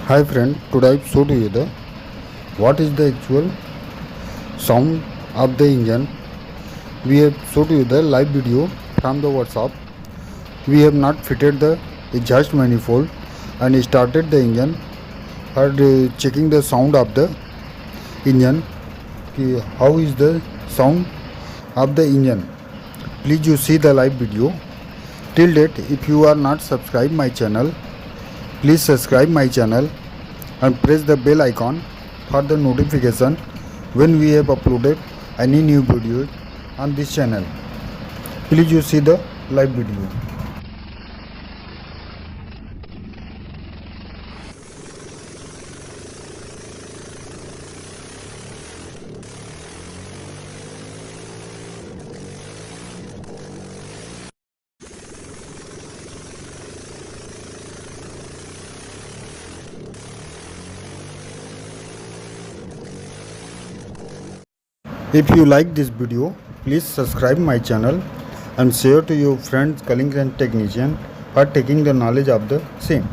Hi friend, today I show to you the what is the actual sound of the engine. We have show to you the live video from the WhatsApp. We have not fitted the exhaust manifold and started the engine or checking the sound of the engine. How is the sound of the engine? Please you see the live video. Till date, if you are not subscribed my channel, please subscribe my channel and press the bell icon for the notification when we have uploaded any new videos on this channel. Please you see the live video. If you like this video, please subscribe my channel and share to your friends, colleagues and technicians for taking the knowledge of the same.